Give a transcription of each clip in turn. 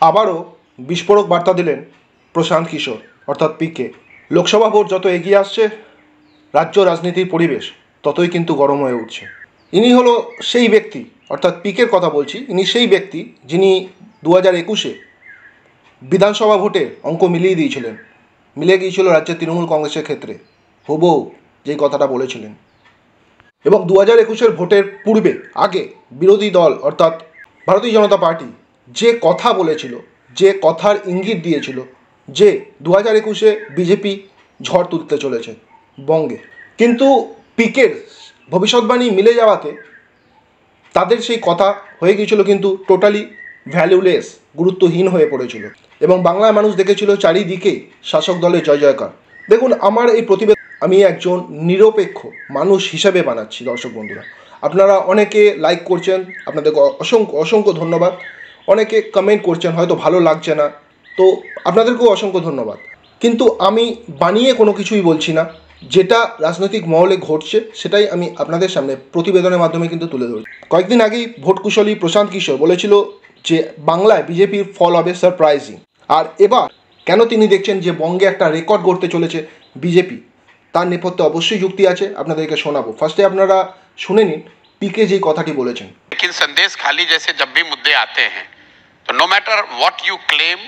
আবারও বিস্ফোরক বার্তা দিলেন প্রশান্ত কিশোর অর্থাৎ পিকে। লোকসভা ভোট যত এগিয়ে আসছে রাজ্য রাজনীতির পরিবেশ ততই কিন্তু গরম হয়ে উঠছে। ইনি হলো সেই ব্যক্তি, অর্থাৎ পিকের কথা বলছি, ইনি সেই ব্যক্তি যিনি 2021-এ বিধানসভা ভোটের অঙ্ক মিলিয়ে দিয়েছিলেন। মিলে গিয়েছিল রাজ্যের তৃণমূল কংগ্রেসের ক্ষেত্রে হুবহু যেই কথাটা বলেছিলেন। এবং 2021-এর ভোটের পূর্বে আগে বিরোধী দল অর্থাৎ ভারতীয় জনতা পার্টি যে কথা বলেছিল, যে কথার ইঙ্গিত দিয়েছিল যে 2021-এ বিজেপি ঝড় তুলতে চলেছে বঙ্গে, কিন্তু পিকের ভবিষ্যৎবাণী মিলে যাওয়াতে তাদের সেই কথা হয়ে গিয়েছিল কিন্তু টোটালি ভ্যালুলেস, গুরুত্বহীন হয়ে পড়েছিল এবং বাংলার মানুষ দেখেছিল চারিদিকেই শাসক দলের জয় জয়কার। দেখুন, আমার এই প্রতিবেদন আমি একজন নিরপেক্ষ মানুষ হিসাবে বানাচ্ছি। দর্শক বন্ধুরা, আপনারা অনেকে লাইক করছেন, আপনাদেরকে অসংখ্য অসংখ্য ধন্যবাদ। অনেকে কমেন্ট করছেন, হয়তো ভালো লাগছে না, তো আপনাদেরকেও অসংখ্য ধন্যবাদ। কিন্তু আমি বানিয়ে কোনো কিছুই বলছি না, যেটা রাজনৈতিক মহলে ঘটছে সেটাই আমি আপনাদের সামনে প্রতিবেদনের মাধ্যমে কিন্তু তুলে ধরছি। কয়েকদিন আগেই ভোট কুশলী প্রশান্ত কিশোর বলেছিল যে বাংলায় বিজেপির ফল হবে সারপ্রাইজিং। আর এবার কেন তিনি দেখছেন যে বঙ্গে একটা রেকর্ড গড়তে চলেছে বিজেপি, তার নেপথ্যে অবশ্যই যুক্তি আছে, আপনাদেরকে শোনাবো। ফার্স্টে আপনারা শুনে নিন পিকে যেই কথাটি বলেছেন। लेकिन संदेश खाली जैसे जब भी मुद्दे आते हैं तो no matter what you claim,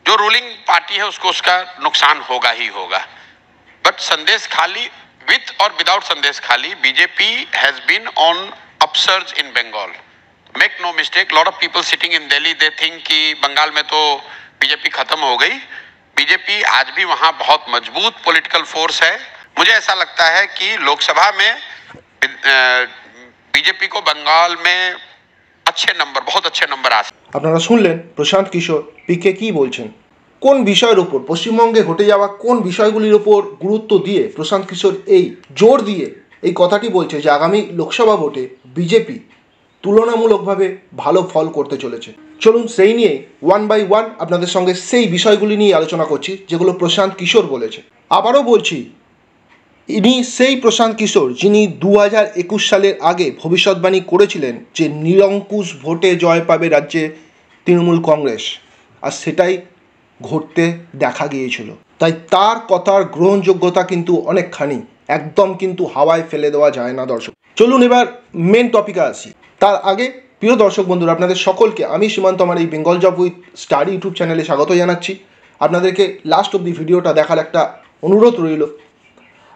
जो रूलिंग पार्टी है उसको उसका नुकसान होगा ही होगा। बट संदेश खाली विथ और without Sandeshkhali, BJP has been on upsurge in Bengal. Make no mistake, lot of people sitting in Delhi they think कि बंगाल में तो बीजेपी खत्म हो गई। बीजेपी आज भी वहां बहुत मजबूत पॉलिटिकल फोर्स है। मुझे ऐसा लगता है कि लोकसभा में बीजेपी को बंगाल में अच्छे नंबर, बहुत अच्छे नंबर आ सकते। আপনারা শুনলেন প্রশান্ত কিশোর পিকে কি বলছেন, কোন বিষয়ের উপর, পশ্চিমবঙ্গে ঘটে যাওয়া কোন বিষয়গুলির উপর গুরুত্ব দিয়ে প্রশান্ত কিশোর এই জোর দিয়ে এই কথাটি বলছে যে আগামী লোকসভা ভোটে বিজেপি তুলনামূলকভাবে ভালো ফল করতে চলেছে। চলুন সেই নিয়ে ওয়ান বাই ওয়ান আপনাদের সঙ্গে সেই বিষয়গুলি নিয়ে আলোচনা করছি যেগুলো প্রশান্ত কিশোর বলেছে। আবারও বলছি, ইনি সেই প্রশান্ত কিশোর যিনি 2021 সালের আগে ভবিষ্যৎবাণী করেছিলেন যে নিরঙ্কুশ ভোটে জয় পাবে রাজ্যে তৃণমূল কংগ্রেস, আর সেটাই ঘটতে দেখা গিয়েছিল। তাই তার কথার গ্রহণযোগ্যতা কিন্তু অনেকখানি, একদম কিন্তু হাওয়ায় ফেলে দেওয়া যায় না। দর্শক চলুন এবার মেন টপিকে আসি। তার আগে প্রিয় দর্শক বন্ধুরা, আপনাদের সকলকে আমি সীমান্ত আমার এই Bengal job with study YouTube চ্যানেলে স্বাগত জানাচ্ছি। আপনাদেরকে লাস্ট অবধি ভিডিওটা দেখার একটা অনুরোধ রইল।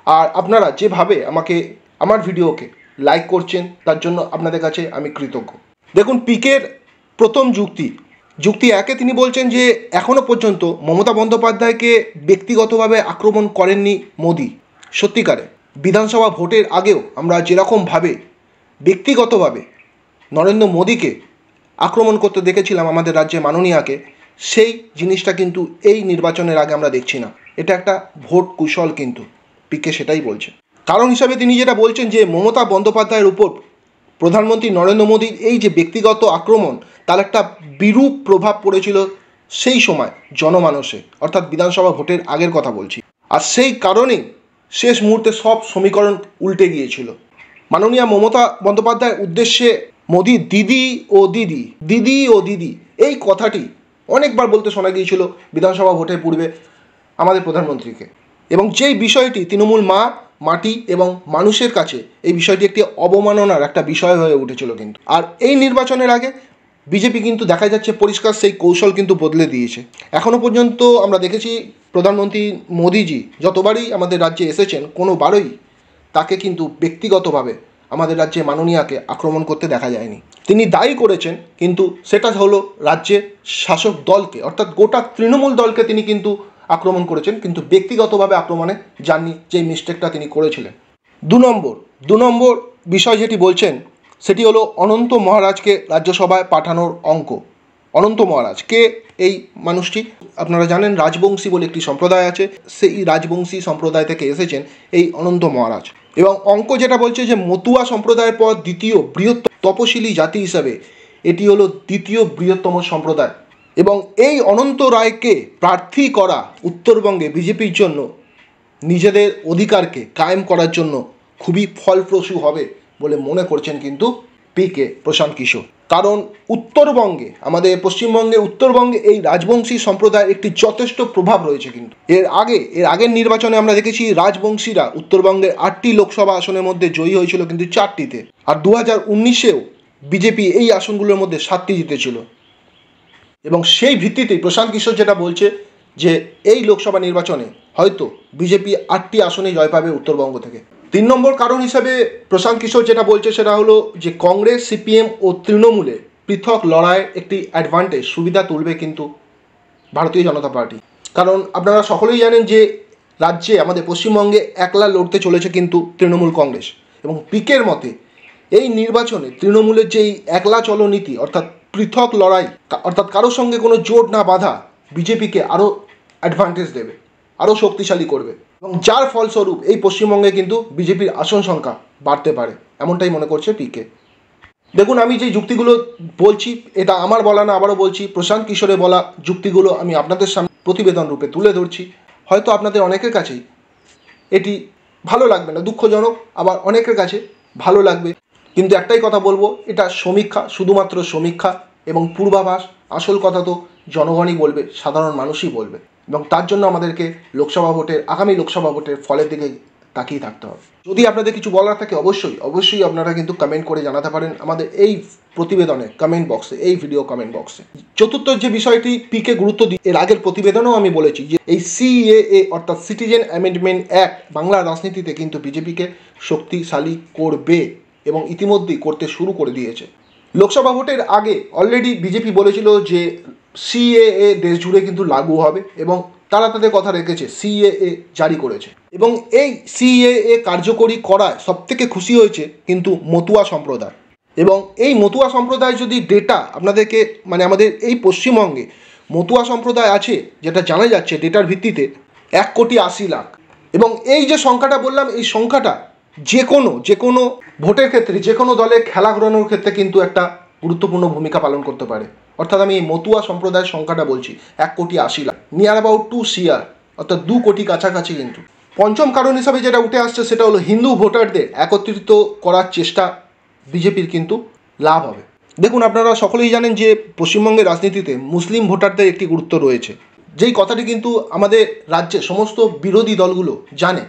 আর আপনারা যেভাবে আমাকে আমার ভিডিওকে লাইক করছেন তার জন্য আপনাদের কাছে আমি কৃতজ্ঞ। দেখুন পিকের প্রথম যুক্তি একে তিনি বলছেন যে এখনও পর্যন্ত মমতা বন্দ্যোপাধ্যায়কে ব্যক্তিগতভাবে আক্রমণ করেননি মোদি। সত্যিকারে বিধানসভা ভোটের আগেও আমরা যেরকমভাবে ব্যক্তিগতভাবে নরেন্দ্র মোদীকে আক্রমণ করতে দেখেছিলাম আমাদের রাজ্যে মাননীয়াকে, সেই জিনিসটা কিন্তু এই নির্বাচনের আগে আমরা দেখছি না। এটা একটা ভোট কুশল, কিন্তু পিকে সেটাই বলছে। কারণ হিসাবে তিনি যেটা বলছেন যে মমতা বন্দ্যোপাধ্যায়ের উপর প্রধানমন্ত্রী নরেন্দ্র মোদীর এই যে ব্যক্তিগত আক্রমণ, তার একটা বিরূপ প্রভাব পড়েছিল সেই সময় জনমানসে, অর্থাৎ বিধানসভা ভোটের আগের কথা বলছি। আর সেই কারণেই শেষ মুহূর্তে সব সমীকরণ উল্টে গিয়েছিল। মাননীয়া মমতা বন্দ্যোপাধ্যায়ের উদ্দেশ্যে মোদি দিদি ও দিদি, দিদি ও দিদি এই কথাটি অনেকবার বলতে শোনা গিয়েছিল বিধানসভা ভোটের পূর্বে আমাদের প্রধানমন্ত্রীকে, এবং যেই বিষয়টি তৃণমূল মা, মাটি এবং মানুষের কাছে এই বিষয়টি একটি অবমাননার একটা বিষয় হয়ে উঠেছিল। কিন্তু আর এই নির্বাচনের আগে বিজেপি কিন্তু দেখা যাচ্ছে পরিষ্কার সেই কৌশল কিন্তু বদলে দিয়েছে। এখনও পর্যন্ত আমরা দেখেছি প্রধানমন্ত্রী মোদিজি যতবারই আমাদের রাজ্যে এসেছেন কোনোবারই তাকে কিন্তু ব্যক্তিগতভাবে আমাদের রাজ্যে মাননীয়াকে আক্রমণ করতে দেখা যায়নি। তিনি দায়ী করেছেন, কিন্তু সেটা হলো রাজ্যের শাসক দলকে, অর্থাৎ গোটা তৃণমূল দলকে তিনি কিন্তু আক্রমণ করেছেন, কিন্তু ব্যক্তিগতভাবে আক্রমণে যাননি, যেই মিস্টেকটা তিনি করেছিলেন। দু নম্বর বিষয় যেটি বলছেন সেটি হলো অনন্ত মহারাজকে রাজ্যসভায় পাঠানোর অঙ্ক। অনন্ত মহারাজ কে এই মানুষটি? আপনারা জানেন রাজবংশী বলে একটি সম্প্রদায় আছে, সেই রাজবংশী সম্প্রদায় থেকে এসেছেন এই অনন্ত মহারাজ। এবং অঙ্ক যেটা বলছে যে মতুয়া সম্প্রদায়ের পর দ্বিতীয় বৃহত্তম তপশিলি জাতি হিসাবে এটি হলো দ্বিতীয় বৃহত্তম সম্প্রদায়। এবং এই অনন্ত রায়কে প্রার্থী করা উত্তরবঙ্গে বিজেপির জন্য নিজেদের অধিকারকে কায়েম করার জন্য খুবই ফলপ্রসূ হবে বলে মনে করছেন কিন্তু পিকে প্রশান্ত কিশোর। কারণ উত্তরবঙ্গে, আমাদের পশ্চিমবঙ্গে উত্তরবঙ্গে এই রাজবংশী সম্প্রদায়ের একটি যথেষ্ট প্রভাব রয়েছে। কিন্তু এর আগের নির্বাচনে আমরা দেখেছি রাজবংশীরা উত্তরবঙ্গের 8টি লোকসভা আসনের মধ্যে জয়ী হয়েছিল কিন্তু 4টিতে, আর 2019-এও বিজেপি এই আসনগুলোর মধ্যে 7টি জিতেছিল। এবং সেই ভিত্তিতেই প্রশান্ত কিশোর যেটা বলছে যে এই লোকসভা নির্বাচনে হয়তো বিজেপি 8টি আসনে জয় পাবে উত্তরবঙ্গ থেকে। 3 নম্বর কারণ হিসাবে প্রশান্ত কিশোর যেটা বলছে সেটা হলো যে কংগ্রেস, সিপিএম ও তৃণমূলে পৃথক লড়াইয়ের একটি অ্যাডভান্টেজ, সুবিধা তুলবে কিন্তু ভারতীয় জনতা পার্টি। কারণ আপনারা সকলেই জানেন যে রাজ্যে আমাদের পশ্চিমবঙ্গে একলা লড়তে চলেছে কিন্তু তৃণমূল কংগ্রেস, এবং পিকের মতে এই নির্বাচনে তৃণমূলের যেই একলা চলো নীতি, অর্থাৎ পৃথক লড়াই, অর্থাৎ কারোর সঙ্গে কোনো জোট না বাঁধা, বিজেপিকে আরও অ্যাডভান্টেজ দেবে, আরও শক্তিশালী করবে, এবং যার ফলস্বরূপ এই পশ্চিমবঙ্গে কিন্তু বিজেপির আসন সংখ্যা বাড়তে পারে, এমনটাই মনে করছে পিকে। দেখুন, আমি যে যুক্তিগুলো বলছি এটা আমার বলা না, আবারও বলছি, প্রশান্ত কিশোরের বলা যুক্তিগুলো আমি আপনাদের সামনে প্রতিবেদন রূপে তুলে ধরছি। হয়তো আপনাদের অনেকের কাছেই এটি ভালো লাগবে না, দুঃখজনক, আবার অনেকের কাছে ভালো লাগবে, কিন্তু একটাই কথা বলবো, এটা সমীক্ষা, শুধুমাত্র সমীক্ষা এবং পূর্বাভাস। আসল কথা তো জনগণই বলবে, সাধারণ মানুষই বলবে, এবং তার জন্য আমাদেরকে আগামী লোকসভা ভোটের ফলের দিকে তাকিয়ে থাকতে হবে। যদি আপনাদের কিছু বলার থাকে অবশ্যই আপনারা কিন্তু কমেন্ট করে জানাতে পারেন আমাদের এই প্রতিবেদনে কমেন্ট বক্সে, এই ভিডিও কমেন্ট বক্সে। চতুর্থ যে বিষয়টি পিকে গুরুত্ব দিই, এর আগের প্রতিবেদনেও আমি বলেছি যে এই সিএএ অর্থাৎ সিটিজেন অ্যামেন্ডমেন্ট অ্যাক্ট বাংলার রাজনীতিতে কিন্তু বিজেপিকে শক্তিশালী করবে এবং ইতিমধ্যেই করতে শুরু করে দিয়েছে। লোকসভা ভোটের আগে অলরেডি বিজেপি বলেছিল যে সিএএ দেশ জুড়ে কিন্তু লাগু হবে, এবং তারা তাদের কথা রেখেছে, সিএএ জারি করেছে। এবং এই সিএএ কার্যকরী করায় সবথেকে খুশি হয়েছে কিন্তু মতুয়া সম্প্রদায়। এবং এই মতুয়া সম্প্রদায় যদি ডেটা আপনাদেরকে, মানে আমাদের এই পশ্চিমবঙ্গে মতুয়া সম্প্রদায় আছে যেটা জানা যাচ্ছে ডেটার ভিত্তিতে 1,80,00,000। এবং এই যে সংখ্যাটা বললাম, এই সংখ্যাটা যে কোনো ভোটের ক্ষেত্রে, যে কোনো দলের খেলা ঘোরানোর ক্ষেত্রে কিন্তু একটা গুরুত্বপূর্ণ ভূমিকা পালন করতে পারে। অর্থাৎ আমি এই মতুয়া সম্প্রদায়ের সংখ্যাটা বলছি, 1,80,00,000, নিয়ার অ্যাবাউট 2 CR, অর্থাৎ 2 কোটি কাছাকাছি। কিন্তু পঞ্চম কারণ হিসাবে যেটা উঠে আসছে সেটা হলো হিন্দু ভোটারদের একত্রিত করার চেষ্টা বিজেপির কিন্তু লাভ হবে। দেখুন, আপনারা সকলেই জানেন যে পশ্চিমবঙ্গের রাজনীতিতে মুসলিম ভোটারদের একটি গুরুত্ব রয়েছে, যেই কথাটি কিন্তু আমাদের রাজ্যে সমস্ত বিরোধী দলগুলো জানে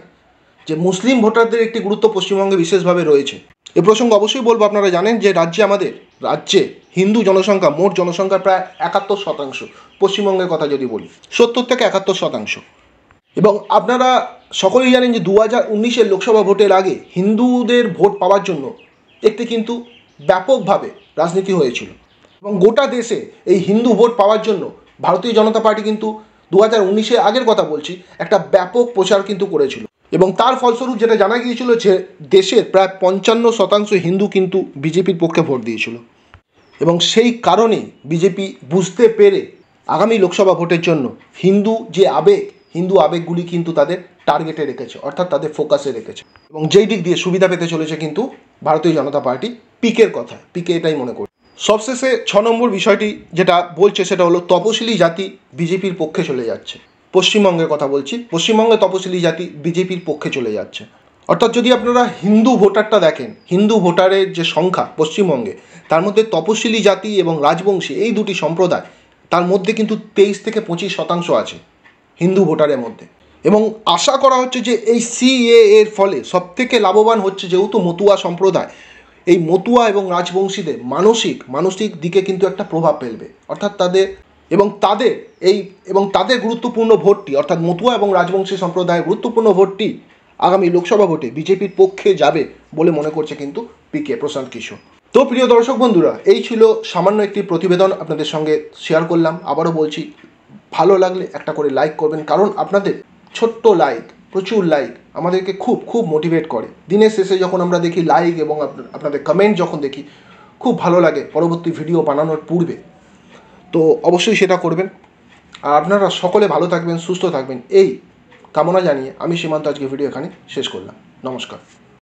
যে মুসলিম ভোটারদের একটি গুরুত্ব পশ্চিমবঙ্গে বিশেষভাবে রয়েছে। এ প্রসঙ্গে অবশ্যই বলবো, আপনারা জানেন যে আমাদের রাজ্যে হিন্দু জনসংখ্যা, মোট জনসংখ্যার প্রায় 71%। পশ্চিমবঙ্গের কথা যদি বলি, 70 থেকে 71%। এবং আপনারা সকলেই জানেন যে 2019-এর লোকসভা ভোটের আগে হিন্দুদের ভোট পাওয়ার জন্য একটি কিন্তু ব্যাপকভাবে রাজনীতি হয়েছিল, এবং গোটা দেশে এই হিন্দু ভোট পাওয়ার জন্য ভারতীয় জনতা পার্টি কিন্তু 2019-এর আগের কথা বলছি, একটা ব্যাপক প্রচার কিন্তু করেছিল। এবং তার ফলস্বরূপ যেটা জানা গিয়েছিল যে দেশের প্রায় 55% হিন্দু কিন্তু বিজেপির পক্ষে ভোট দিয়েছিল। এবং সেই কারণেই বিজেপি বুঝতে পেরে আগামী লোকসভা ভোটের জন্য হিন্দু আবেগগুলি কিন্তু তাদের টার্গেটে রেখেছে, অর্থাৎ তাদের ফোকাসে রেখেছে, এবং যেই দিক দিয়ে সুবিধা পেতে চলেছে কিন্তু ভারতীয় জনতা পার্টি। পিকে এটাই মনে করে। সবশেষে 6 নম্বর বিষয়টি যেটা বলছে সেটা হলো তপশিলি জাতি বিজেপির পক্ষে চলে যাচ্ছে। পশ্চিমবঙ্গের কথা বলছি, পশ্চিমবঙ্গে তপশিলি জাতি বিজেপির পক্ষে চলে যাচ্ছে। অর্থাৎ যদি আপনারা হিন্দু ভোটারটা দেখেন, হিন্দু ভোটারের যে সংখ্যা পশ্চিমবঙ্গে, তার মধ্যে তপশিলি জাতি এবং রাজবংশী এই দুটি সম্প্রদায়, তার মধ্যে কিন্তু 23 থেকে 25% আছে হিন্দু ভোটারের মধ্যে। এবং আশা করা হচ্ছে যে এই সিএএর ফলে সবথেকে লাভবান হচ্ছে যেহেতু মতুয়া সম্প্রদায়, এই মতুয়া এবং রাজবংশীদের মানসিক দিকে কিন্তু একটা প্রভাব ফেলবে, অর্থাৎ তাদের গুরুত্বপূর্ণ ভোটটি, অর্থাৎ মতুয়া এবং রাজবংশী সম্প্রদায়ের গুরুত্বপূর্ণ ভোটটি আগামী লোকসভা ভোটে বিজেপির পক্ষে যাবে বলে মনে করছে কিন্তু পিকে, প্রশান্ত কিশোর। তো প্রিয় দর্শক বন্ধুরা, এই ছিল সামান্য একটি প্রতিবেদন আপনাদের সঙ্গে শেয়ার করলাম। আবারও বলছি, ভালো লাগলে একটা করে লাইক করবেন, কারণ আপনাদের ছোট্ট লাইক, প্রচুর লাইক আমাদেরকে খুব মোটিভেট করে। দিনের শেষে যখন আমরা দেখি লাইক এবং আপনাদের কমেন্ট যখন দেখি, খুব ভালো লাগে পরবর্তী ভিডিও বানানোর পূর্বে। তো অবশ্যই সেটা করবেন। আর আপনারা সকলে ভালো থাকবেন, সুস্থ থাকবেন, এই কামনা জানিয়ে আমি সীমান্ত আজকে ভিডিও এখানে শেষ করলাম। নমস্কার।